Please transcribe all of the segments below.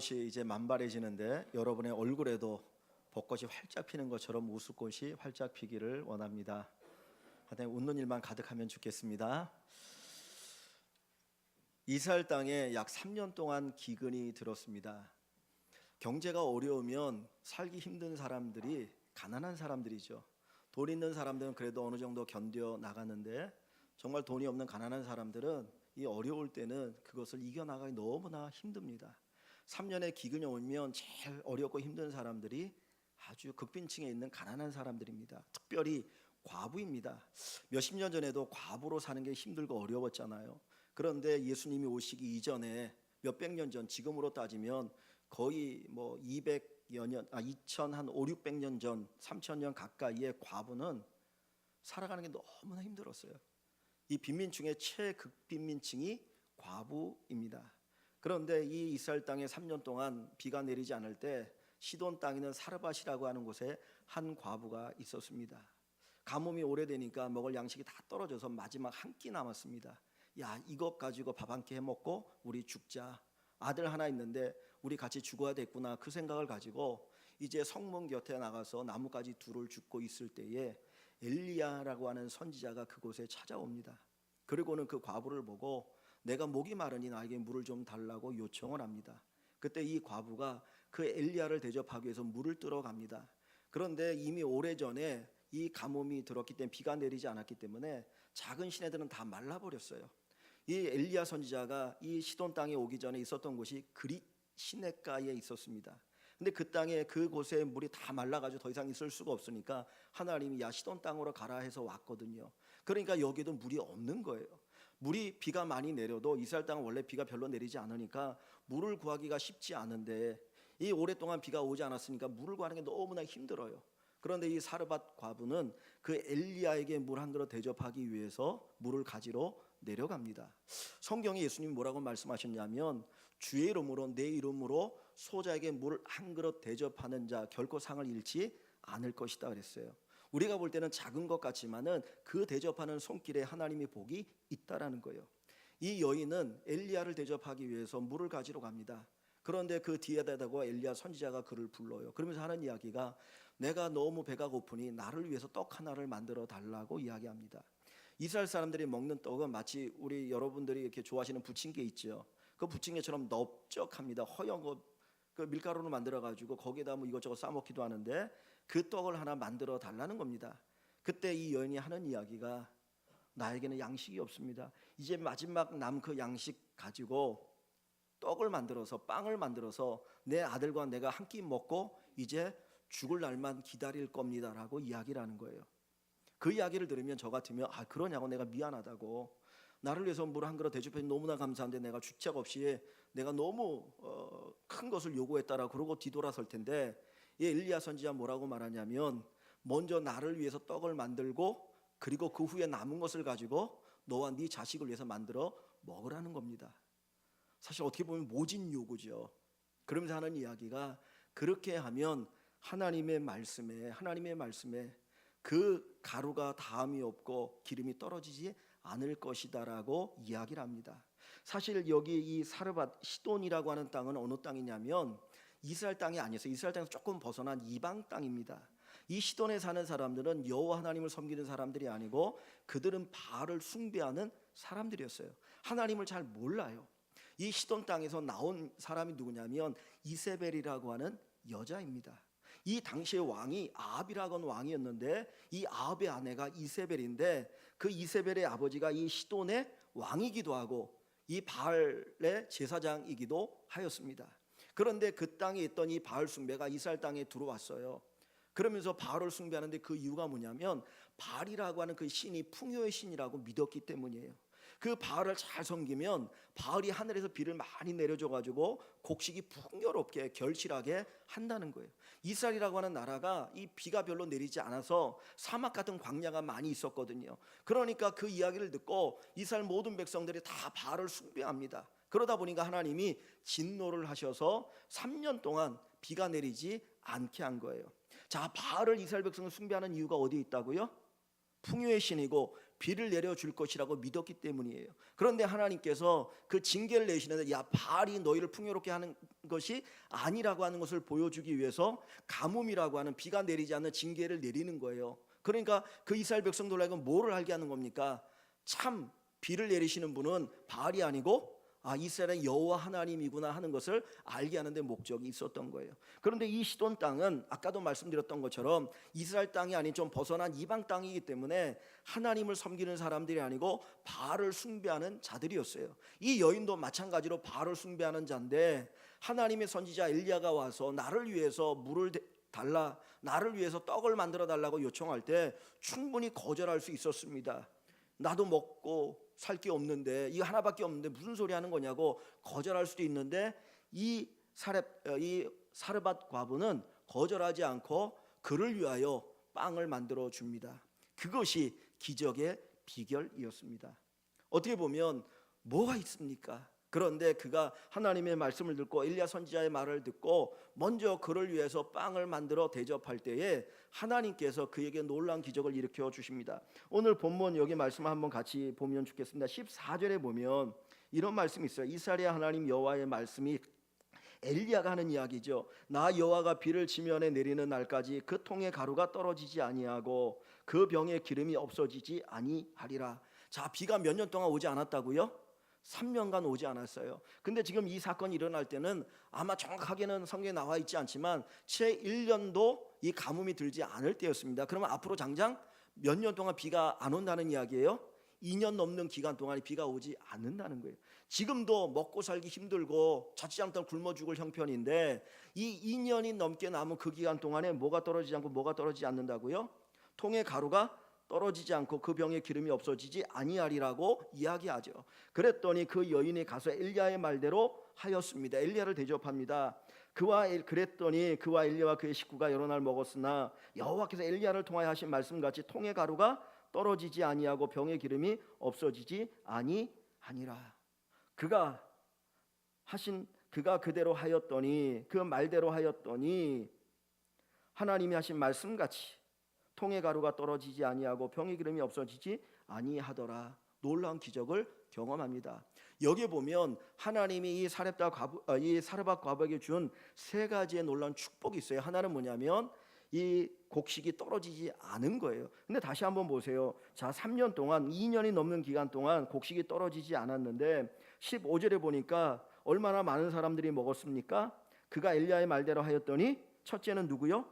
벚꽃이 이제 만발해지는데 여러분의 얼굴에도 벚꽃이 활짝 피는 것처럼 웃음꽃이 활짝 피기를 원합니다. 하여튼 웃는 일만 가득하면 좋겠습니다. 이스라엘 땅에 약 3년 동안 기근이 들었습니다. 경제가 어려우면 살기 힘든 사람들이 가난한 사람들이죠. 돈 있는 사람들은 그래도 어느 정도 견뎌 나가는데 정말 돈이 없는 가난한 사람들은 이 어려울 때는 그것을 이겨나가기 너무나 힘듭니다. 3년의 기근이 오면 제일 어렵고 힘든 사람들이 아주 극빈층에 있는 가난한 사람들입니다. 특별히 과부입니다. 몇십 년 전에도 과부로 사는 게 힘들고 어려웠잖아요. 그런데 예수님이 오시기 이전에 몇백 년 전, 지금으로 따지면 거의 뭐 200여 년, 5, 600년 전, 3000년 가까이의 과부는 살아가는 게 너무나 힘들었어요. 이 빈민층의 최극빈민층이 과부입니다. 그런데 이 이스라엘 땅에 3년 동안 비가 내리지 않을 때 시돈 땅에 있는 사르밧이라고 하는 곳에 한 과부가 있었습니다. 가뭄이 오래되니까 먹을 양식이 다 떨어져서 마지막 한 끼 남았습니다. 야, 이것 가지고 밥 한 끼 해먹고 우리 죽자. 아들 하나 있는데 우리 같이 죽어야 됐구나. 그 생각을 가지고 이제 성문 곁에 나가서 나뭇가지 둘을 줍고 있을 때에 엘리야라고 하는 선지자가 그곳에 찾아옵니다. 그리고는 그 과부를 보고 내가 목이 마르니 나에게 물을 좀 달라고 요청을 합니다. 그때 이 과부가 그 엘리야를 대접하기 위해서 물을 뜨러 갑니다. 그런데 이미 오래전에 이 가뭄이 들었기 때문에 비가 내리지 않았기 때문에 작은 시내들은 다 말라버렸어요. 이 엘리야 선지자가 이 시돈 땅에 오기 전에 있었던 곳이 그릿 시내가에 있었습니다. 근데 그 땅에 그곳에 물이 다 말라가지고 더 이상 있을 수가 없으니까 하나님이 야 시돈 땅으로 가라 해서 왔거든요. 그러니까 여기도 물이 없는 거예요. 물이 비가 많이 내려도 이스라엘 땅은 원래 비가 별로 내리지 않으니까 물을 구하기가 쉽지 않은데 이 오랫동안 비가 오지 않았으니까 물을 구하는 게 너무나 힘들어요. 그런데 이 사르밧 과부는 그 엘리야에게 물 한 그릇 대접하기 위해서 물을 가지러 내려갑니다. 성경에 예수님이 뭐라고 말씀하셨냐면 주의 이름으로 내 이름으로 소자에게 물 한 그릇 대접하는 자 결코 상을 잃지 않을 것이다 그랬어요. 우리가 볼 때는 작은 것 같지만은 그 대접하는 손길에 하나님의 복이 있다라는 거예요. 이 여인은 엘리야를 대접하기 위해서 물을 가지러 갑니다. 그런데 그 뒤에다 대고 엘리야 선지자가 그를 불러요. 그러면서 하는 이야기가 내가 너무 배가 고프니 나를 위해서 떡 하나를 만들어 달라고 이야기합니다. 이스라엘 사람들이 먹는 떡은 마치 우리 여러분들이 이렇게 좋아하시는 부침개 있죠. 그 부침개처럼 넓적합니다. 허연 그 밀가루로 만들어 가지고 거기에다 뭐 이것저것 싸 먹기도 하는데 그 떡을 하나 만들어 달라는 겁니다. 그때 이 여인이 하는 이야기가 나에게는 양식이 없습니다. 이제 마지막 남 그 양식 가지고 떡을 만들어서 빵을 만들어서 내 아들과 내가 한 끼 먹고 이제 죽을 날만 기다릴 겁니다라고 이야기를 하는 거예요. 그 이야기를 들으면 저 같으면 그러냐고 내가 미안하다고 나를 위해서 물 한 그릇 대접해 너무나 감사한데 내가 주책 없이 내가 너무 큰 것을 요구했다라고 그러고 뒤돌아설 텐데 이 엘리야 선지자 뭐라고 말하냐면 먼저 나를 위해서 떡을 만들고 그리고 그 후에 남은 것을 가지고 너와 네 자식을 위해서 만들어 먹으라는 겁니다. 사실 어떻게 보면 모진 요구죠. 그러면서 하는 이야기가 그렇게 하면 하나님의 말씀에 그 가루가 다함이 없고 기름이 떨어지지 않을 것이다라고 이야기를 합니다. 사실 여기 이 사르밧 시돈이라고 하는 땅은 어느 땅이냐면 이스라엘 땅이 아니었어요. 이스라엘 땅에서 조금 벗어난 이방 땅입니다. 이 시돈에 사는 사람들은 여호와 하나님을 섬기는 사람들이 아니고 그들은 바알을 숭배하는 사람들이었어요. 하나님을 잘 몰라요. 이 시돈 땅에서 나온 사람이 누구냐면 이세벨이라고 하는 여자입니다. 이 당시의 왕이 아합이라고 하는 왕이었는데 이 아합의 아내가 이세벨인데 그 이세벨의 아버지가 이 시돈의 왕이기도 하고 이 바알의 제사장이기도 하였습니다. 그런데 그 땅에 있던 이 바알 숭배가 이스라엘 땅에 들어왔어요. 그러면서 바알을 숭배하는데 그 이유가 뭐냐면 바알이라고 하는 그 신이 풍요의 신이라고 믿었기 때문이에요. 그 바알을 잘 섬기면 바알이 하늘에서 비를 많이 내려줘 가지고 곡식이 풍요롭게 결실하게 한다는 거예요. 이스라엘이라고 하는 나라가 이 비가 별로 내리지 않아서 사막 같은 광야가 많이 있었거든요. 그러니까 그 이야기를 듣고 이스라엘 모든 백성들이 다 바알을 숭배합니다. 그러다 보니까 하나님이 진노를 하셔서 3년 동안 비가 내리지 않게 한 거예요. 자, 바알을 이스라엘 백성을 숭배하는 이유가 어디에 있다고요? 풍요의 신이고 비를 내려줄 것이라고 믿었기 때문이에요. 그런데 하나님께서 그 징계를 내시는데 야 바알이 너희를 풍요롭게 하는 것이 아니라고 하는 것을 보여주기 위해서 가뭄이라고 하는 비가 내리지 않는 징계를 내리는 거예요. 그러니까 그 이스라엘 백성들에게 뭐를 알게 하는 겁니까? 참 비를 내리시는 분은 바알이 아니고 이스라엘의 여호와 하나님이구나 하는 것을 알게 하는 데 목적이 있었던 거예요. 그런데 이 시돈 땅은 아까도 말씀드렸던 것처럼 이스라엘 땅이 아닌 좀 벗어난 이방 땅이기 때문에 하나님을 섬기는 사람들이 아니고 바알을 숭배하는 자들이었어요. 이 여인도 마찬가지로 바알을 숭배하는 자인데 하나님의 선지자 엘리야가 와서 나를 위해서 물을 달라, 나를 위해서 떡을 만들어 달라고 요청할 때 충분히 거절할 수 있었습니다. 나도 먹고 살 게 없는데 이거 하나밖에 없는데 무슨 소리 하는 거냐고 거절할 수도 있는데 이 사르밧 과부는 거절하지 않고 그를 위하여 빵을 만들어 줍니다. 그것이 기적의 비결이었습니다. 어떻게 보면 뭐가 있습니까? 그런데 그가 하나님의 말씀을 듣고 엘리야 선지자의 말을 듣고 먼저 그를 위해서 빵을 만들어 대접할 때에 하나님께서 그에게 놀라운 기적을 일으켜 주십니다. 오늘 본문 여기 말씀 한번 같이 보면 좋겠습니다. 14절에 보면 이런 말씀이 있어요. 이스라엘의 하나님 여호와의 말씀이 엘리야가 하는 이야기죠. 나 여호와가 비를 지면에 내리는 날까지 그 통에 가루가 떨어지지 아니하고 그 병에 기름이 없어지지 아니하리라. 자, 비가 몇 년 동안 오지 않았다고요? 3년간 오지 않았어요. 근데 지금 이 사건이 일어날 때는 아마 정확하게는 성경에 나와 있지 않지만 채 1년도 이 가뭄이 들지 않을 때였습니다. 그러면 앞으로 장장 몇 년 동안 비가 안 온다는 이야기예요? 2년 넘는 기간 동안에 비가 오지 않는다는 거예요. 지금도 먹고 살기 힘들고 자칫 잘못하면 굶어 죽을 형편인데 이 2년이 넘게 남은 그 기간 동안에 뭐가 떨어지지 않고 뭐가 떨어지지 않는다고요? 통에 가루가 떨어지지 않고 그 병에 기름이 없어지지 아니하리라고 이야기하죠. 그랬더니 그 여인이 가서 엘리야의 말대로 하였습니다. 엘리야를 대접합니다. 그랬더니 그와 엘리야와 그의 식구가 여러 날 먹었으나 여호와께서 엘리야를 통하여 하신 말씀같이 통의 가루가 떨어지지 아니하고 병의 기름이 없어지지 아니하니라. 그가 그대로 하였더니 그 말대로 하였더니 하나님이 하신 말씀같이 통의 가루가 떨어지지 아니하고 병의 기름이 없어지지 아니하더라. 놀라운 기적을 경험합니다. 여기에 보면 하나님이 이 사르밧 과부에게 준 세 가지의 놀라운 축복이 있어요. 하나는 뭐냐면 이 곡식이 떨어지지 않은 거예요. 근데 다시 한번 보세요. 자, 3년 동안 2년이 넘는 기간 동안 곡식이 떨어지지 않았는데 15절에 보니까 얼마나 많은 사람들이 먹었습니까? 그가 엘리야의 말대로 하였더니 첫째는 누구요?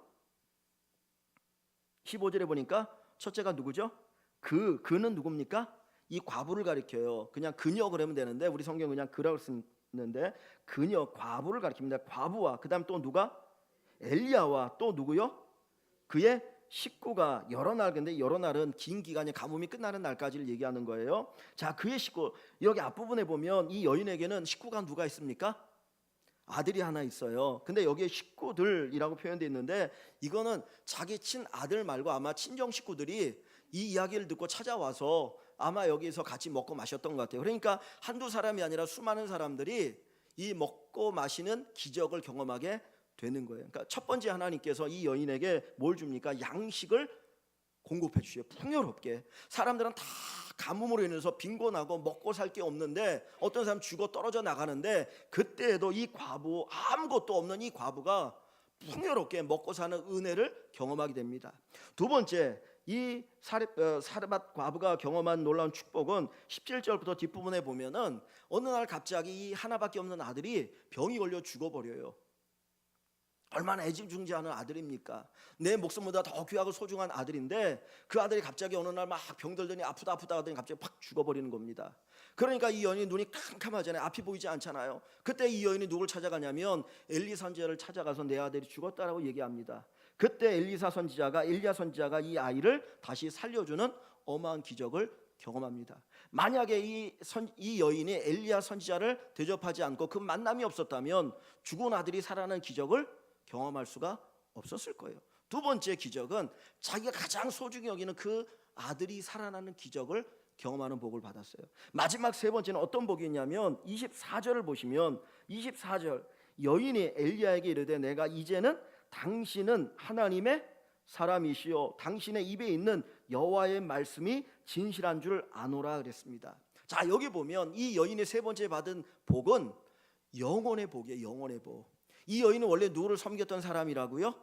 15절에 보니까 첫째가 누구죠? 그는 누굽니까? 이 과부를 가리켜요. 그냥 그녀 그러면 되는데 우리 성경 그냥 그라고 쓰는데 그녀 과부를 가리킵니다. 과부와 그다음 또 누가? 엘리야와 또 누구요? 그의 식구가 여러 날, 근데 여러 날은 긴 기간이 가뭄이 끝나는 날까지를 얘기하는 거예요. 자, 그의 식구, 여기 앞부분에 보면 이 여인에게는 식구가 누가 있습니까? 아들이 하나 있어요. 근데 여기에 식구들이라고 표현되어 있는데 이거는 자기 친아들 말고 아마 친정 식구들이 이 이야기를 듣고 찾아와서 아마 여기서 같이 먹고 마셨던 것 같아요. 그러니까 한두 사람이 아니라 수많은 사람들이 이 먹고 마시는 기적을 경험하게 되는 거예요. 그러니까 첫 번째 하나님께서 이 여인에게 뭘 줍니까? 양식을 공급해 주셔요. 풍요롭게. 사람들은 다 가뭄으로 인해서 빈곤하고 먹고 살 게 없는데 어떤 사람 죽어 떨어져 나가는데 그때에도 이 과부, 아무것도 없는 이 과부가 풍요롭게 먹고 사는 은혜를 경험하게 됩니다. 두 번째, 이 사르밧 과부가 경험한 놀라운 축복은 17절부터 뒷부분에 보면은 어느 날 갑자기 이 하나밖에 없는 아들이 병이 걸려 죽어버려요. 얼마나 애지중지하는 아들입니까? 내 목숨보다 더 귀하고 소중한 아들인데 그 아들이 갑자기 어느 날 막 병들더니 아프다 하더니 갑자기 팍 죽어버리는 겁니다. 그러니까 이 여인이 눈이 캄캄하잖아요. 앞이 보이지 않잖아요. 그때 이 여인이 누굴 찾아가냐면 엘리 선지자를 찾아가서 내 아들이 죽었다라고 얘기합니다. 그때 엘리야 선지자가 이 아이를 다시 살려주는 어마한 기적을 경험합니다. 만약에 이 여인이 엘리야 선지자를 대접하지 않고 그 만남이 없었다면 죽은 아들이 살아나는 기적을 경험할 수가 없었을 거예요. 두 번째 기적은 자기가 가장 소중히 여기는 그 아들이 살아나는 기적을 경험하는 복을 받았어요. 마지막 세 번째는 어떤 복이 있냐면 24절을 보시면 24절 여인이 엘리야에게 이르되 내가 이제는 당신은 하나님의 사람이시요 당신의 입에 있는 여호와의 말씀이 진실한 줄 아노라 그랬습니다. 자, 여기 보면 이 여인의 세 번째 받은 복은 영혼의 복이에요. 영혼의 복. 이 여인은 원래 누구를 섬겼던 사람이라고요?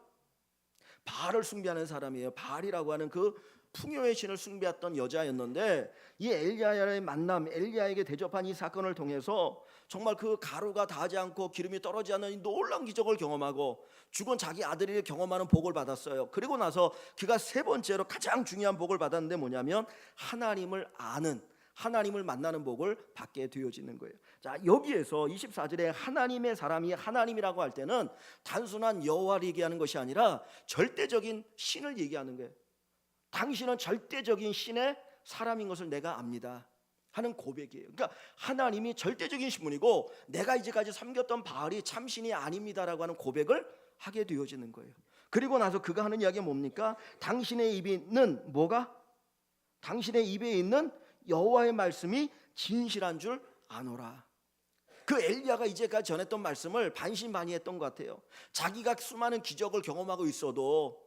바알을 숭배하는 사람이에요. 바알이라고 하는 그 풍요의 신을 숭배했던 여자였는데, 이 엘리야의 만남, 엘리야에게 대접한 이 사건을 통해서 정말 그 가루가 닿지 않고 기름이 떨어지지 않는 이 놀라운 기적을 경험하고 죽은 자기 아들이 경험하는 복을 받았어요. 그리고 나서 그가 세 번째로 가장 중요한 복을 받았는데 뭐냐면 하나님을 아는, 하나님을 만나는 복을 받게 되어지는 거예요. 자, 여기에서 24절에 하나님의 사람이 하나님이라고 할 때는 단순한 여호와를 얘기하는 것이 아니라 절대적인 신을 얘기하는 거예요. 당신은 절대적인 신의 사람인 것을 내가 압니다 하는 고백이에요. 그러니까 하나님이 절대적인 신분이고 내가 이제까지 섬겼던 바알이 참신이 아닙니다라고 하는 고백을 하게 되어지는 거예요. 그리고 나서 그가 하는 이야기가 뭡니까? 당신의 입에 있는 뭐가? 당신의 입에 있는 여호와의 말씀이 진실한 줄 아노라. 그 엘리야가 이제까지 전했던 말씀을 반신반의했던 것 같아요. 자기가 수많은 기적을 경험하고 있어도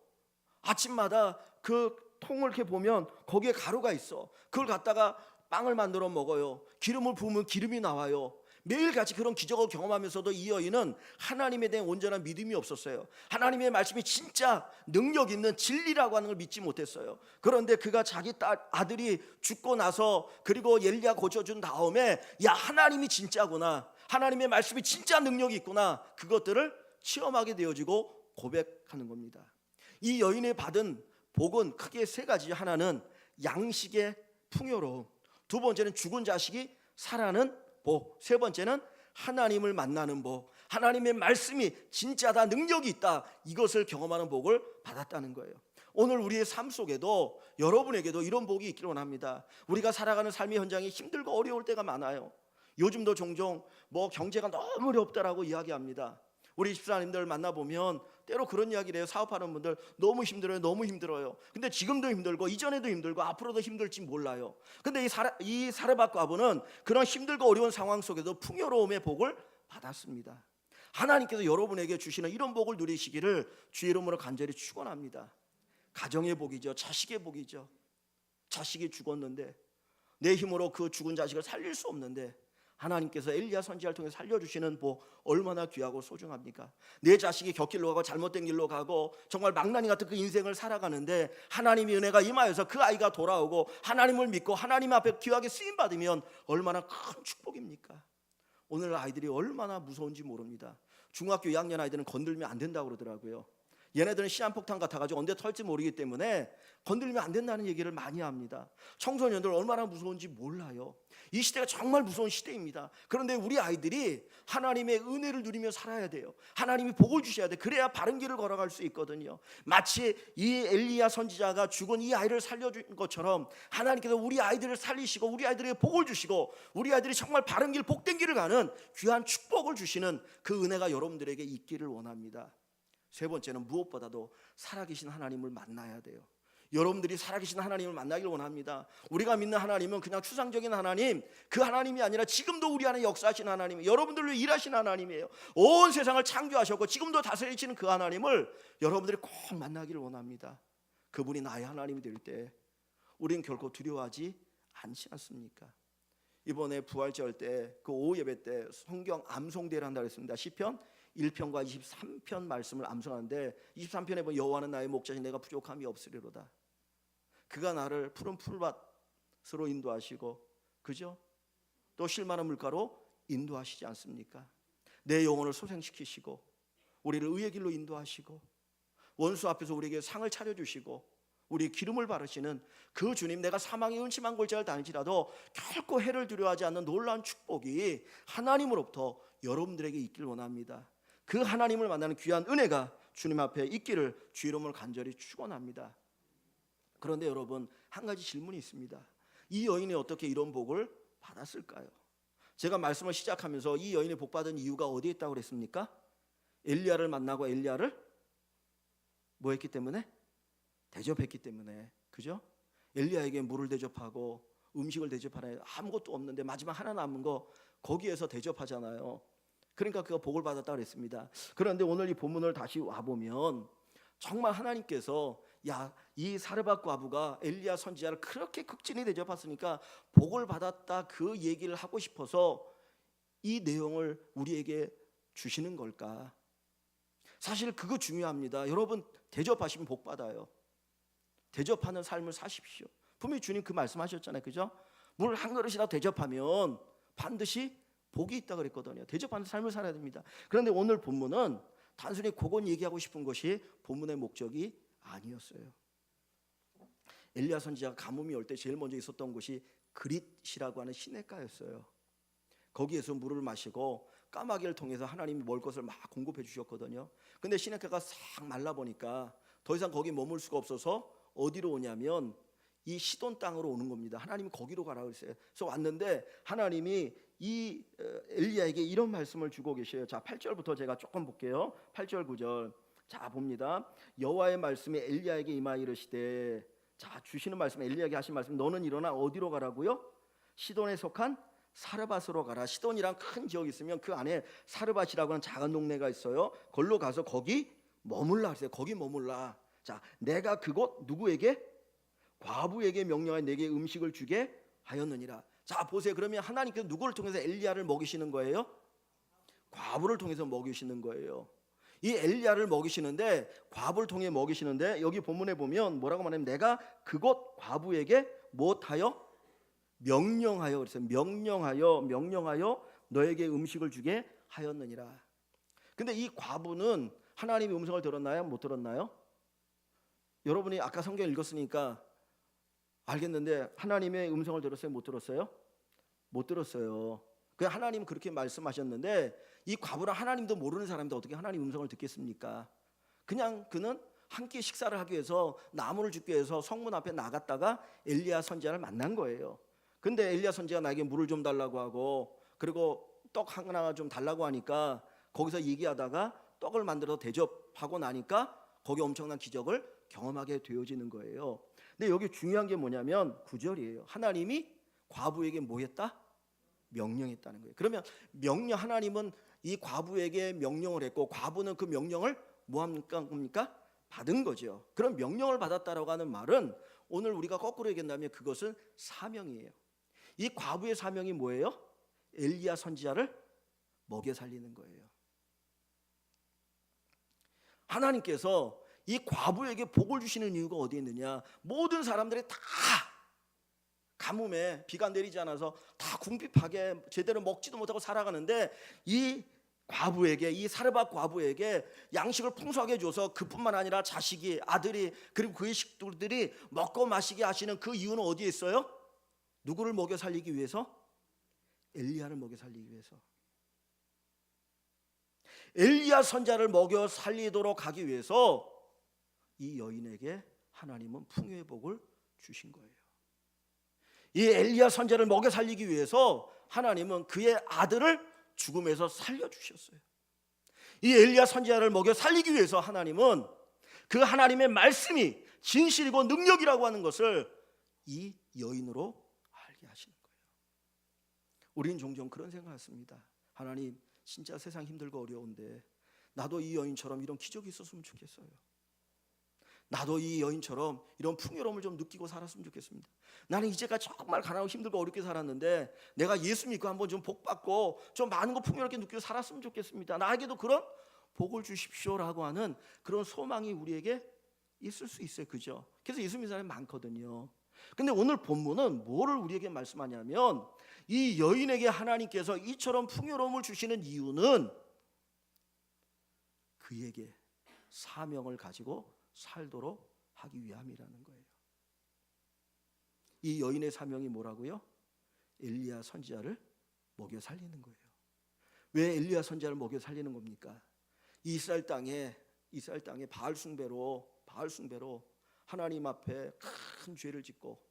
아침마다 그 통을 이렇게 보면 거기에 가루가 있어. 그걸 갖다가 빵을 만들어 먹어요. 기름을 부으면 기름이 나와요. 매일같이 그런 기적을 경험하면서도 이 여인은 하나님에 대한 온전한 믿음이 없었어요. 하나님의 말씀이 진짜 능력 있는 진리라고 하는 걸 믿지 못했어요. 그런데 그가 자기 아들이 죽고 나서 그리고 엘리야 고쳐준 다음에 야, 하나님이 진짜구나, 하나님의 말씀이 진짜 능력이 있구나, 그것들을 체험하게 되어지고 고백하는 겁니다. 이 여인이 받은 복은 크게 세 가지. 하나는 양식의 풍요로움, 두 번째는 죽은 자식이 살아나는 복, 세 번째는 하나님을 만나는 복, 하나님의 말씀이 진짜다, 능력이 있다, 이것을 경험하는 복을 받았다는 거예요. 오늘 우리의 삶 속에도 여러분에게도 이런 복이 있기를 원합니다. 우리가 살아가는 삶의 현장이 힘들고 어려울 때가 많아요. 요즘도 종종 경제가 너무 어렵다라고 이야기합니다. 우리 집사님들 만나보면 때로 그런 이야기를 해요. 사업하는 분들 너무 힘들어요, 너무 힘들어요. 근데 지금도 힘들고 이전에도 힘들고 앞으로도 힘들지 몰라요. 근데 이 사르밧 과부는 그런 힘들고 어려운 상황 속에도 풍요로움의 복을 받았습니다. 하나님께서 여러분에게 주시는 이런 복을 누리시기를 주의 이름으로 간절히 축원합니다. 가정의 복이죠. 자식의 복이죠. 자식이 죽었는데 내 힘으로 그 죽은 자식을 살릴 수 없는데 하나님께서 엘리야 선지자를 통해 살려주시는 복 얼마나 귀하고 소중합니까? 내 자식이 곁길로 가고 잘못된 길로 가고 정말 망나니 같은 그 인생을 살아가는데 하나님의 은혜가 임하여서 그 아이가 돌아오고 하나님을 믿고 하나님 앞에 귀하게 쓰임받으면 얼마나 큰 축복입니까? 오늘 아이들이 얼마나 무서운지 모릅니다. 중학교 2학년 아이들은 건들면 안 된다고 그러더라고요. 얘네들은 시한폭탄 같아가지고 언제 털지 모르기 때문에 건들면 안 된다는 얘기를 많이 합니다. 청소년들 얼마나 무서운지 몰라요. 이 시대가 정말 무서운 시대입니다. 그런데 우리 아이들이 하나님의 은혜를 누리며 살아야 돼요. 하나님이 복을 주셔야 돼. 그래야 바른 길을 걸어갈 수 있거든요. 마치 이 엘리야 선지자가 죽은 이 아이를 살려준 것처럼 하나님께서 우리 아이들을 살리시고 우리 아이들에게 복을 주시고 우리 아이들이 정말 바른 길, 복된 길을 가는 귀한 축복을 주시는 그 은혜가 여러분들에게 있기를 원합니다. 세 번째는 무엇보다도 살아계신 하나님을 만나야 돼요. 여러분들이 살아계신 하나님을 만나길 원합니다. 우리가 믿는 하나님은 그냥 추상적인 하나님, 그 하나님이 아니라 지금도 우리 안에 역사하시는 하나님, 여러분들로 일하시는 하나님이에요. 온 세상을 창조하셨고 지금도 다스리시는 그 하나님을 여러분들이 꼭 만나기를 원합니다. 그분이 나의 하나님이 될 때 우리는 결코 두려워하지 않지 않습니까? 이번에 부활절 때 그 오후 예배 때 성경 암송대를 한다고 했습니다. 시편 1편과 23편 말씀을 암송하는데 23편에 보면 여호와는 나의 목자신 내가 부족함이 없으리로다. 그가 나를 푸른 풀밭으로 인도하시고, 그죠? 또 쉴만한 물가로 인도하시지 않습니까? 내 영혼을 소생시키시고 우리를 의의 길로 인도하시고 원수 앞에서 우리에게 상을 차려주시고 우리 기름을 바르시는 그 주님, 내가 사망의 음침한 골짜기를 다닐지라도 결코 해를 두려워하지 않는 놀라운 축복이 하나님으로부터 여러분들에게 있길 원합니다. 그 하나님을 만나는 귀한 은혜가 주님 앞에 있기를 주 이름으로 간절히 축원합니다. 그런데 여러분, 한 가지 질문이 있습니다. 이 여인이 어떻게 이런 복을 받았을까요? 제가 말씀을 시작하면서 이 여인이 복 받은 이유가 어디에 있다고 그랬습니까? 엘리야를 만나고 엘리야를 뭐 했기 때문에? 대접했기 때문에. 그죠? 엘리야에게 물을 대접하고 음식을 대접하네. 아무것도 없는데 마지막 하나 남은 거 거기에서 대접하잖아요. 그러니까 그가 복을 받았다고 그랬습니다. 그런데 오늘 이 본문을 다시 와보면 정말 하나님께서 이 사르밧 과부가 엘리야 선지자를 그렇게 극진히 대접했으니까 복을 받았다, 그 얘기를 하고 싶어서 이 내용을 우리에게 주시는 걸까? 사실 그거 중요합니다. 여러분, 대접하시면 복 받아요. 대접하는 삶을 사십시오. 분명히 주님 그 말씀하셨잖아요, 그죠? 물 한 그릇이라도 대접하면 반드시 복이 있다 그랬거든요. 대접하는 삶을 살아야 됩니다. 그런데 오늘 본문은 단순히 그건 얘기하고 싶은 것이 본문의 목적이 아니었어요. 엘리야 선지자가 가뭄이 올 때 제일 먼저 있었던 곳이 그릿이라고 하는 시냇가였어요. 거기에서 물을 마시고 까마귀를 통해서 하나님이 먹을 것을 막 공급해 주셨거든요. 근데 시냇가가 싹 말라 보니까 더 이상 거기 머물 수가 없어서 어디로 오냐면 이 시돈 땅으로 오는 겁니다. 하나님이 거기로 가라고 했어요. 그래서 왔는데 하나님이 이 엘리야에게 이런 말씀을 주고 계셔요. 자, 8절부터 제가 조금 볼게요. 8절 9절. 자, 봅니다. 여호와의 말씀이 엘리야에게 임하 이르시되, 자, 주시는 말씀, 엘리야에게 하신 말씀, 너는 일어나 어디로 가라고요? 시돈에 속한 사르밧으로 가라. 시돈이란 큰 지역이 있으면 그 안에 사르밧이라고 하는 작은 동네가 있어요. 걸로 가서 거기 머물라 그랬어요. 거기 머물라. 자, 내가 그곳 누구에게? 과부에게 명령하여 내게 음식을 주게 하였느니라. 자, 보세요. 그러면 하나님께서 누구를 통해서 엘리야를 먹이시는 거예요? 과부를 통해서 먹이시는 거예요. 이 엘리야를 먹이시는데, 과부를 통해 먹이시는데, 여기 본문에 보면 뭐라고 말하냐면 내가 그곳 과부에게 못하여 명령하여, 그랬어요. 명령하여 너에게 음식을 주게 하였느니라. 근데 이 과부는 하나님의 음성을 들었나요? 못 들었나요? 여러분이 아까 성경 읽었으니까 알겠는데 하나님의 음성을 들었어요? 못 들었어요? 못 들었어요. 그냥 하나님 그렇게 말씀하셨는데 이 과부랑 하나님도 모르는 사람인데 어떻게 하나님 음성을 듣겠습니까? 그냥 그는 한 끼 식사를 하기 위해서 나무를 줍기 위해서 성문 앞에 나갔다가 엘리야 선지자를 만난 거예요. 근데 엘리야 선지자가 나에게 물을 좀 달라고 하고, 그리고 떡 하나 좀 달라고 하니까 거기서 얘기하다가 떡을 만들어서 대접하고 나니까 거기 엄청난 기적을 경험하게 되어지는 거예요. 근데 여기 중요한 게 뭐냐면 9절이에요. 하나님이 과부에게 뭐 했다? 명령했다는 거예요. 그러면 하나님은 이 과부에게 명령을 했고, 과부는 그 명령을 뭐 합니까? 받은 거죠. 그럼 명령을 받았다라고 하는 말은 오늘 우리가 거꾸로 얘기한다면 그것은 사명이에요. 이 과부의 사명이 뭐예요? 엘리야 선지자를 먹여 살리는 거예요. 하나님께서 이 과부에게 복을 주시는 이유가 어디에 있느냐? 모든 사람들이 다 가뭄에 비가 내리지 않아서 다 궁핍하게 제대로 먹지도 못하고 살아가는데, 이 과부에게, 이 사르밧 과부에게 양식을 풍성하게 줘서 그뿐만 아니라 자식이, 아들이, 그리고 그의 식구들이 먹고 마시게 하시는 그 이유는 어디에 있어요? 누구를 먹여 살리기 위해서? 엘리야를 먹여 살리기 위해서. 엘리야 선자를 먹여 살리도록 하기 위해서 이 여인에게 하나님은 풍요의 복을 주신 거예요. 이 엘리야 선자를 먹여 살리기 위해서 하나님은 그의 아들을 죽음에서 살려주셨어요. 이 엘리야 선지자를 먹여 살리기 위해서 하나님은 그 하나님의 말씀이 진실이고 능력이라고 하는 것을 이 여인으로 알게 하시는 거예요. 우리는 종종 그런 생각을 했습니다. 하나님, 진짜 세상 힘들고 어려운데 나도 이 여인처럼 이런 기적이 있었으면 좋겠어요. 나도 이 여인처럼 이런 풍요로움을 좀 느끼고 살았으면 좋겠습니다. 나는 이제까지 정말 가난하고 힘들고 어렵게 살았는데 내가 예수 믿고 한번 좀 복 받고 좀 많은 거 풍요롭게 느끼고 살았으면 좋겠습니다. 나에게도 그런 복을 주십시오라고 하는 그런 소망이 우리에게 있을 수 있어요. 그죠? 그래서 예수 믿는 사람이 많거든요. 근데 오늘 본문은 뭐를 우리에게 말씀하냐면, 이 여인에게 하나님께서 이처럼 풍요로움을 주시는 이유는 그에게 사명을 가지고 살도록 하기 위함이라는 거예요. 이 여인의 사명이 뭐라고요? 엘리야 선지자를 먹여 살리는 거예요. 왜 엘리야 선지자를 먹여 살리는 겁니까? 이스라엘 땅에 바알 숭배로 하나님 앞에 큰 죄를 짓고,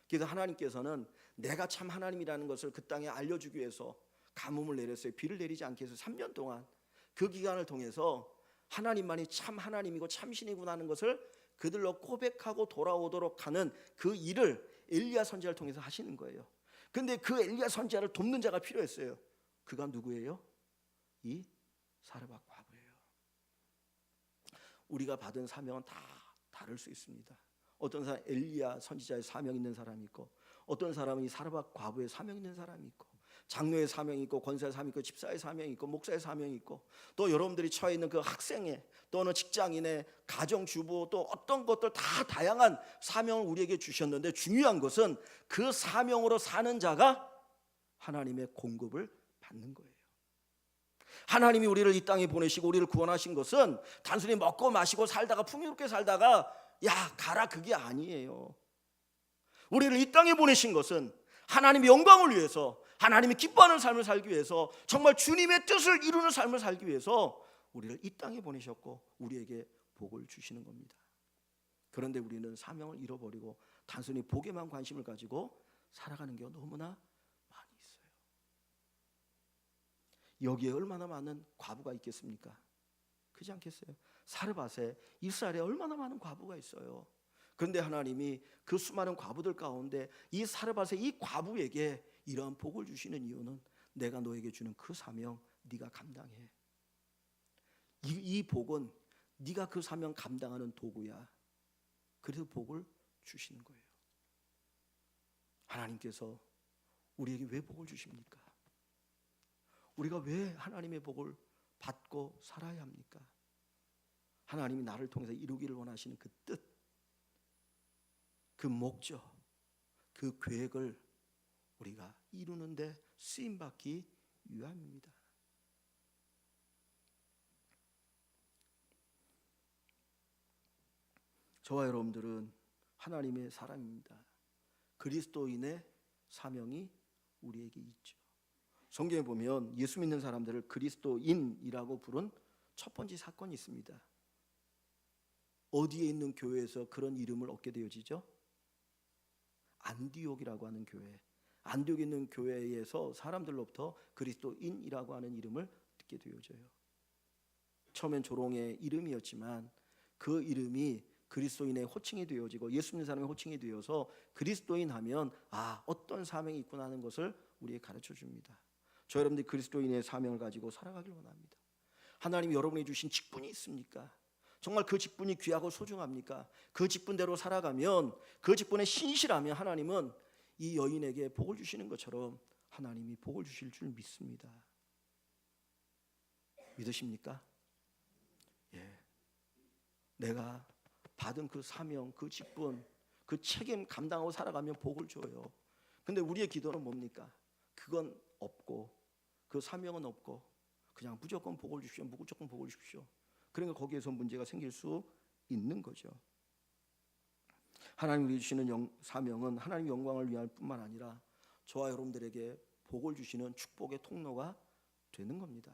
그래서 하나님께서는 내가 참 하나님이라는 것을 그 땅에 알려주기 위해서 가뭄을 내렸어요. 비를 내리지 않게 해서 3년 동안 그 기간을 통해서 하나님만이 참 하나님이고 참신이구나 하는 것을 그들로 고백하고 돌아오도록 하는 그 일을 엘리야 선지자를 통해서 하시는 거예요. 근데 그 엘리야 선지자를 돕는 자가 필요했어요. 그가 누구예요? 이 사르밧 과부예요. 우리가 받은 사명은 다 다를 수 있습니다. 어떤 사람 엘리야 선지자의 사명 있는 사람이 있고, 어떤 사람은 이 사르밧 과부의 사명 있는 사람이 있고, 장로의 사명이 있고, 권사의 사명이 있고, 집사의 사명이 있고, 목사의 사명이 있고, 또 여러분들이 처해 있는 그 학생의 또는 직장인의 가정주부 또 어떤 것들 다 다양한 사명을 우리에게 주셨는데, 중요한 것은 그 사명으로 사는 자가 하나님의 공급을 받는 거예요. 하나님이 우리를 이 땅에 보내시고 우리를 구원하신 것은 단순히 먹고 마시고 살다가 풍요롭게 살다가 야 가라 그게 아니에요. 우리를 이 땅에 보내신 것은 하나님의 영광을 위해서, 하나님이 기뻐하는 삶을 살기 위해서, 정말 주님의 뜻을 이루는 삶을 살기 위해서 우리를 이 땅에 보내셨고 우리에게 복을 주시는 겁니다. 그런데 우리는 사명을 잃어버리고 단순히 복에만 관심을 가지고 살아가는 게 너무나 많이 있어요. 여기에 얼마나 많은 과부가 있겠습니까? 그렇지 않겠어요? 사르밧에 이스라엘에 얼마나 많은 과부가 있어요. 그런데 하나님이 그 수많은 과부들 가운데 이 사르밧의 이 과부에게 이러한 복을 주시는 이유는 내가 너에게 주는 그 사명 네가 감당해. 이 복은 네가 그 사명 감당하는 도구야. 그래서 복을 주시는 거예요. 하나님께서 우리에게 왜 복을 주십니까? 우리가 왜 하나님의 복을 받고 살아야 합니까? 하나님이 나를 통해서 이루기를 원하시는 그 뜻, 그 목적, 그 계획을 우리가 이루는데 쓰임받기 위함입니다. 저와 여러분들은 하나님의 사람입니다. 그리스도인의 사명이 우리에게 있죠. 성경에 보면 예수 믿는 사람들을 그리스도인이라고 부른 첫 번째 사건이 있습니다. 어디에 있는 교회에서 그런 이름을 얻게 되어지죠? 안디옥이라고 하는 교회. 안디옥에 있는 교회에서 사람들로부터 그리스도인이라고 하는 이름을 듣게 되어져요. 처음엔 조롱의 이름이었지만 그 이름이 그리스도인의 호칭이 되어지고 예수 믿는 사람의 호칭이 되어서 그리스도인 하면 어떤 사명이 있구나 하는 것을 우리에게 가르쳐 줍니다. 저 여러분들이 그리스도인의 사명을 가지고 살아가길 원합니다. 하나님이 여러분이 주신 직분이 있습니까? 정말 그 직분이 귀하고 소중합니까? 그 직분대로 살아가면, 그 직분에 신실하면 하나님은 이 여인에게 복을 주시는 것처럼 하나님이 복을 주실 줄 믿습니다. 믿으십니까? 예. 내가 받은 그 사명, 그 직분, 그 책임 감당하고 살아가면 복을 줘요. 근데 우리의 기도는 뭡니까? 그건 없고, 그 사명은 없고, 그냥 무조건 복을 주십시오, 무조건 복을 주십시오. 그러니까 거기에서 문제가 생길 수 있는 거죠. 하나님이 주시는 사명은 하나님 영광을 위할 뿐만 아니라 저와 여러분들에게 복을 주시는 축복의 통로가 되는 겁니다.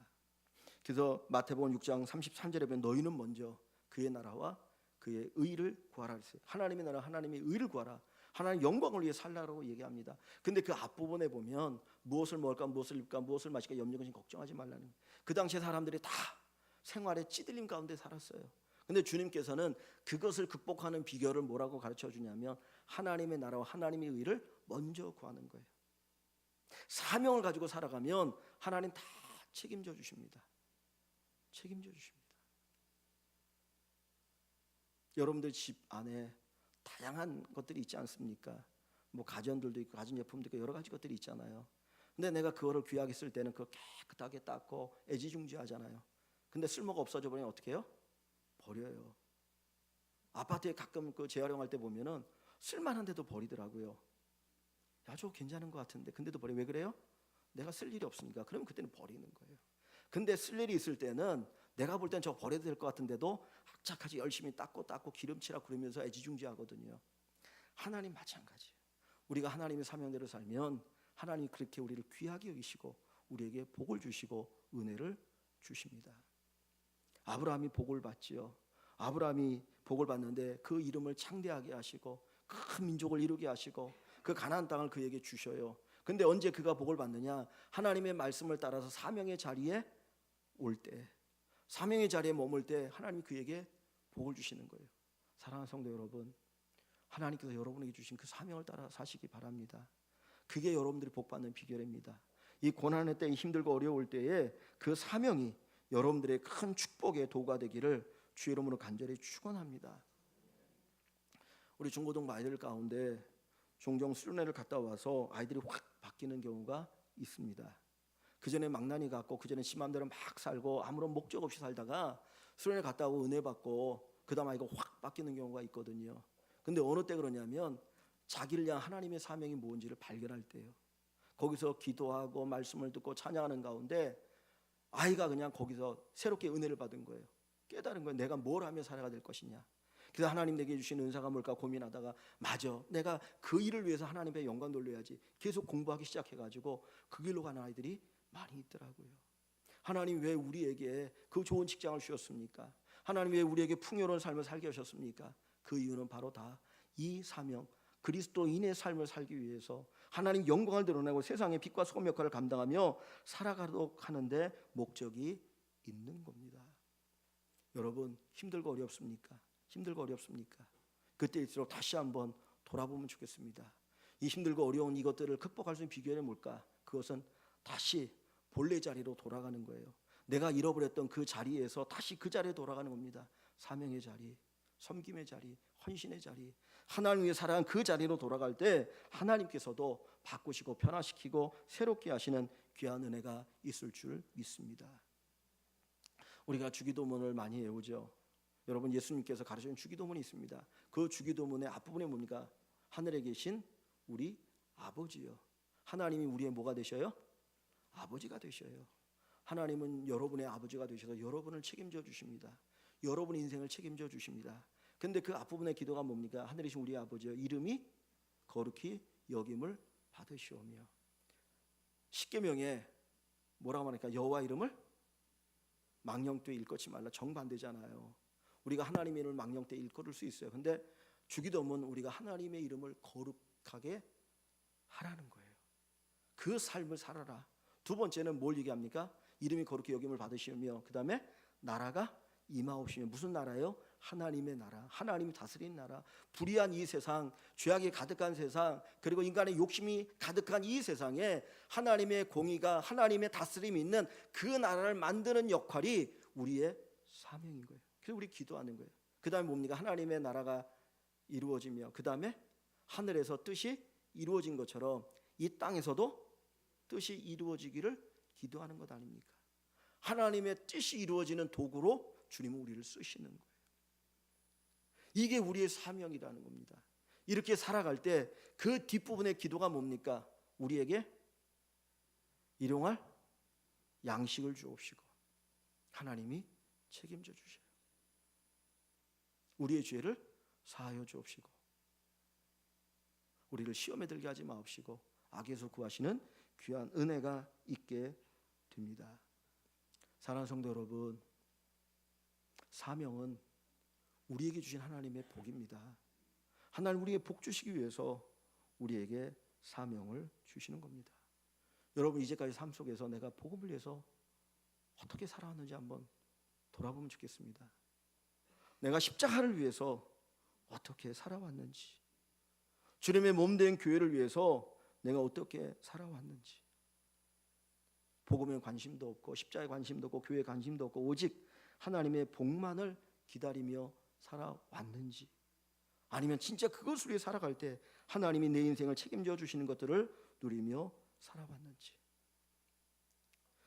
그래서 마태복음 6장 33절에 보면 너희는 먼저 그의 나라와 그의 의를 구하라 했어요. 하나님의 나라, 하나님의 의를 구하라. 하나님 영광을 위해 살라고 얘기합니다. 근데 그 앞부분에 보면 무엇을 먹을까, 무엇을 입을까, 무엇을 마실까 염려근심 걱정하지 말라는. 그 당시에 사람들이 다 생활에 찌들림 가운데 살았어요. 근데 주님께서는 그것을 극복하는 비결을 뭐라고 가르쳐 주냐면 하나님의 나라와 하나님의 의를 먼저 구하는 거예요. 사명을 가지고 살아가면 하나님 다 책임져 주십니다. 책임져 주십니다. 여러분들 집 안에 다양한 것들이 있지 않습니까? 뭐 가전들도 있고 가전제품도 있고 여러 가지 것들이 있잖아요. 근데 내가 그거를 귀하게 쓸 때는 그거 깨끗하게 닦고 애지중지하잖아요. 근데 쓸모가 없어져 버리면 어떻게 해요? 버려요. 아파트에 가끔 그 재활용할 때 보면은 쓸만한데도 버리더라고요. 야, 저거 괜찮은 것 같은데 근데도 버려. 왜 그래요? 내가 쓸 일이 없으니까. 그러면 그때는 버리는 거예요. 근데 쓸 일이 있을 때는 내가 볼 땐 저거 버려도 될 것 같은데도 악착같이 열심히 닦고 기름칠하고 그러면서 애지중지하거든요. 하나님 마찬가지예요. 우리가 하나님의 사명대로 살면 하나님이 그렇게 우리를 귀하게 여기시고 우리에게 복을 주시고 은혜를 주십니다. 아브라함이 복을 받지요. 아브라함이 복을 받는데 그 이름을 창대하게 하시고 큰 민족을 이루게 하시고 그 가나안 땅을 그에게 주셔요. 근데 언제 그가 복을 받느냐? 하나님의 말씀을 따라서 사명의 자리에 올 때, 사명의 자리에 머물 때 하나님이 그에게 복을 주시는 거예요. 사랑하는 성도 여러분, 하나님께서 여러분에게 주신 그 사명을 따라 사시기 바랍니다. 그게 여러분들이 복받는 비결입니다. 이 고난의 때, 힘들고 어려울 때에 그 사명이 여러분들의 큰 축복의 도구가 되기를 주의 이름으로 간절히 축원합니다. 우리 중고등 아이들 가운데 종종 수련회를 갔다 와서 아이들이 확 바뀌는 경우가 있습니다. 그전에 망나니 같고 그전에 지 맘대로 막 살고 아무런 목적 없이 살다가 수련회 갔다 오고 은혜 받고 그 다음 아이가 확 바뀌는 경우가 있거든요. 근데 어느 때 그러냐면 자기를 향한 하나님의 사명이 뭔지를 발견할 때요. 거기서 기도하고 말씀을 듣고 찬양하는 가운데 아이가 그냥 거기서 새롭게 은혜를 받은 거예요. 깨달은 거예요. 내가 뭘 하며 살아가 될 것이냐. 그래서 하나님 내게 주신 은사가 뭘까 고민하다가 맞아, 내가 그 일을 위해서 하나님의 영광 돌려야지. 계속 공부하기 시작해가지고 그 길로 가는 아이들이 많이 있더라고요. 하나님 왜 우리에게 그 좋은 직장을 주셨습니까? 하나님 왜 우리에게 풍요로운 삶을 살게 하셨습니까? 그 이유는 바로 다 이 사명, 그리스도인의 삶을 살기 위해서 하나님 영광을 드러내고 세상의 빛과 소금 역할을 감당하며 살아가도록 하는데 목적이 있는 겁니다. 여러분 힘들고 어렵습니까? 힘들고 어렵습니까? 그때일수록 다시 한번 돌아보면 좋겠습니다. 이 힘들고 어려운 이것들을 극복할 수 있는 비결이 뭘까? 그것은 다시 본래 자리로 돌아가는 거예요. 내가 잃어버렸던 그 자리에서 다시 그 자리에 돌아가는 겁니다. 사명의 자리, 섬김의 자리, 헌신의 자리, 하나님 위해 살아간 그 자리로 돌아갈 때 하나님께서도 바꾸시고 변화시키고 새롭게 하시는 귀한 은혜가 있을 줄 믿습니다. 우리가 주기도문을 많이 외우죠. 여러분 예수님께서 가르치는 주기도문이 있습니다. 그 주기도문의 앞부분에 뭡니까? 하늘에 계신 우리 아버지요. 하나님이 우리의 뭐가 되셔요? 아버지가 되셔요. 하나님은 여러분의 아버지가 되셔서 여러분을 책임져 주십니다. 여러분 인생을 책임져 주십니다. 근데 그 앞부분의 기도가 뭡니까? 하늘에 계신 우리 아버지요, 이름이 거룩히 여김을 받으시오며. 십계명에 뭐라고 말하니까 여호와 이름을 망령되이 일컫지 말라. 정반대잖아요. 우리가 하나님의 이름을 망령되이 일컬을 수 있어요. 근데 주기도문은 우리가 하나님의 이름을 거룩하게 하라는 거예요. 그 삶을 살아라. 두 번째는 뭘 얘기합니까? 이름이 거룩히 여김을 받으시며 그 다음에 나라가 임하옵시며. 무슨 나라예요? 하나님의 나라, 하나님이 다스리는 나라. 불의한 이 세상, 죄악이 가득한 세상, 그리고 인간의 욕심이 가득한 이 세상에 하나님의 공의가, 하나님의 다스림이 있는 그 나라를 만드는 역할이 우리의 사명인 거예요. 그래서 우리 기도하는 거예요. 그 다음에 뭡니까? 하나님의 나라가 이루어지며 그 다음에 하늘에서 뜻이 이루어진 것처럼 이 땅에서도 뜻이 이루어지기를 기도하는 것 아닙니까? 하나님의 뜻이 이루어지는 도구로 주님은 우리를 쓰시는 거예요. 이게 우리의 사명이라는 겁니다. 이렇게 살아갈 때 그 뒷부분의 기도가 뭡니까? 우리에게 일용할 양식을 주옵시고 하나님이 책임져 주셔요. 우리의 죄를 사하여 주옵시고 우리를 시험에 들게 하지 마옵시고 악에서 구하시는 귀한 은혜가 있게 됩니다. 사랑하는 성도 여러분, 사명은 우리에게 주신 하나님의 복입니다. 하나님 우리에게 복 주시기 위해서 우리에게 사명을 주시는 겁니다. 여러분 이제까지 삶 속에서 내가 복음을 위해서 어떻게 살아왔는지 한번 돌아보면 좋겠습니다. 내가 십자가를 위해서 어떻게 살아왔는지, 주님의 몸된 교회를 위해서 내가 어떻게 살아왔는지, 복음에 관심도 없고 십자가에 관심도 없고 교회에 관심도 없고 오직 하나님의 복만을 기다리며 살아왔는지, 아니면 진짜 그것을 위해 살아갈 때 하나님이 내 인생을 책임져 주시는 것들을 누리며 살아왔는지.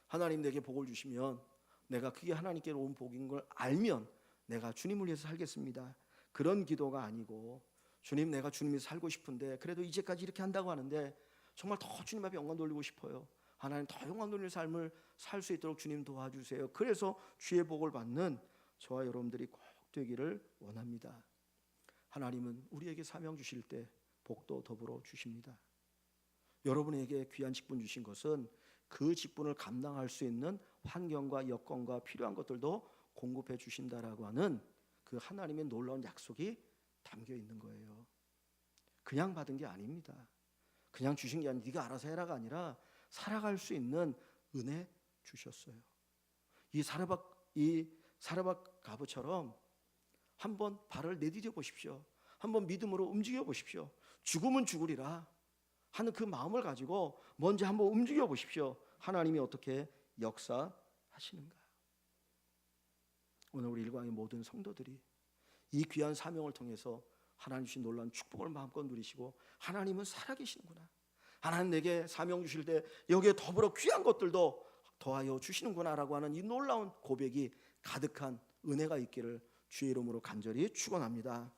하나님 내게 복을 주시면 내가 그게 하나님께로 온 복인 걸 알면 내가 주님을 위해서 살겠습니다, 그런 기도가 아니고 주님 내가 주님이 살고 싶은데 그래도 이제까지 이렇게 한다고 하는데 정말 더 주님 앞에 영광 돌리고 싶어요. 하나님 더 영광 돌리는 삶을 살 수 있도록 주님 도와주세요. 그래서 주의 복을 받는 저와 여러분들이 꼭 되기를 원합니다. 하나님은 우리에게 사명 주실 때 복도 더불어 주십니다. 여러분에게 귀한 직분 주신 것은 그 직분을 감당할 수 있는 환경과 여건과 필요한 것들도 공급해 주신다라고 하는 그 하나님의 놀라운 약속이 담겨 있는 거예요. 그냥 받은 게 아닙니다. 그냥 주신 게 아니라 네가 알아서 해라가 아니라 살아갈 수 있는 은혜 주셨어요. 이 사르밧 가부처럼 한번 발을 내디뎌 보십시오. 한번 믿음으로 움직여 보십시오. 죽으면 죽으리라 하는 그 마음을 가지고 먼저 한번 움직여 보십시오. 하나님이 어떻게 역사하시는가. 오늘 우리 일광의 모든 성도들이 이 귀한 사명을 통해서 하나님 주신 놀라운 축복을 마음껏 누리시고, 하나님은 살아계시는구나, 하나님 내게 사명 주실 때 여기에 더불어 귀한 것들도 더하여 주시는구나 라고 하는 이 놀라운 고백이 가득한 은혜가 있기를 주의 이름으로 간절히 축원합니다.